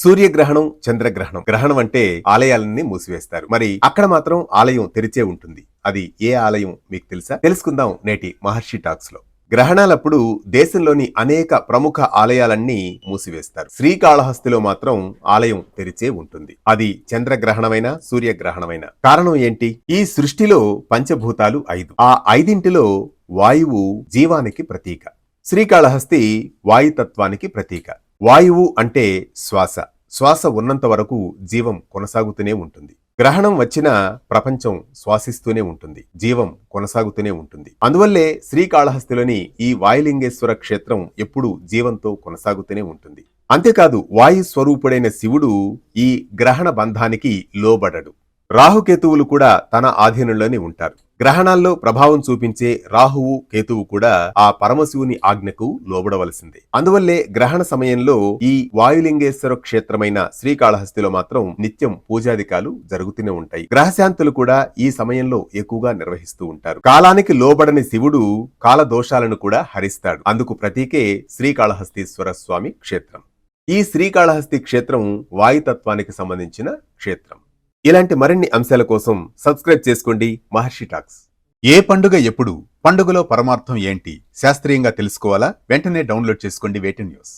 సూర్యగ్రహణం, చంద్రగ్రహణం. గ్రహణం అంటే ఆలయాలన్నీ మూసివేస్తారు. మరి అక్కడ మాత్రం ఆలయం తెరిచే ఉంటుంది. అది ఏ ఆలయం మీకు తెలుసా? తెలుసుకుందాం నేటి మహర్షి టాక్స్ లో. గ్రహణాలప్పుడు దేశంలోని అనేక ప్రముఖ ఆలయాలన్నీ మూసివేస్తారు. శ్రీకాళహస్తిలో మాత్రం ఆలయం తెరిచే ఉంటుంది. అది చంద్రగ్రహణమైన, సూర్యగ్రహణమైన. కారణం ఏంటి? ఈ సృష్టిలో పంచభూతాలు 5. ఆ 5 వాయువు జీవానికి ప్రతీక. శ్రీకాళహస్తి వాయుతత్వానికి ప్రతీక. వాయువు అంటే శ్వాస. శ్వాస ఉన్నంత వరకు జీవం కొనసాగుతూనే ఉంటుంది. గ్రహణం వచ్చినా ప్రపంచం శ్వాసిస్తూనే ఉంటుంది, జీవం కొనసాగుతూనే ఉంటుంది. అందువల్లే శ్రీకాళహస్తిలోని ఈ వాయులింగేశ్వర క్షేత్రం ఎప్పుడూ జీవంతో కొనసాగుతూనే ఉంటుంది. అంతేకాదు, వాయు స్వరూపుడైన శివుడు ఈ గ్రహణ బంధానికి లోబడడు. రాహుకేతువులు కూడా తన ఆధీనంలోనే ఉంటారు. గ్రహణాల్లో ప్రభావం చూపించే రాహువు, కేతువు కూడా ఆ పరమశివుని ఆజ్ఞకు లోబడవలసిందే. అందువల్లే గ్రహణ సమయంలో ఈ వాయులింగేశ్వర క్షేత్రమైన శ్రీకాళహస్తిలో మాత్రం నిత్యం పూజాధికాలు జరుగుతూనే ఉంటాయి. గ్రహశాంతులు కూడా ఈ సమయంలో ఎక్కువగా నిర్వహిస్తూ ఉంటారు. కాలానికి లోబడని శివుడు కాల దోషాలను కూడా హరిస్తాడు. అందుకు ప్రతీకే శ్రీకాళహస్తీశ్వర స్వామి క్షేత్రం. ఈ శ్రీకాళహస్తి క్షేత్రం వాయుతత్వానికి సంబంధించిన క్షేత్రం. ఇలాంటి మరిన్ని అంశాల కోసం సబ్స్క్రైబ్ చేసుకోండి మహర్షి టాక్స్. ఏ పండుగ ఎప్పుడు? పండుగలో పరమార్థం ఏంటి? శాస్త్రీయంగా తెలుసుకోవాలా? వెంటనే డౌన్లోడ్ చేసుకోండి వేటన్ న్యూస్.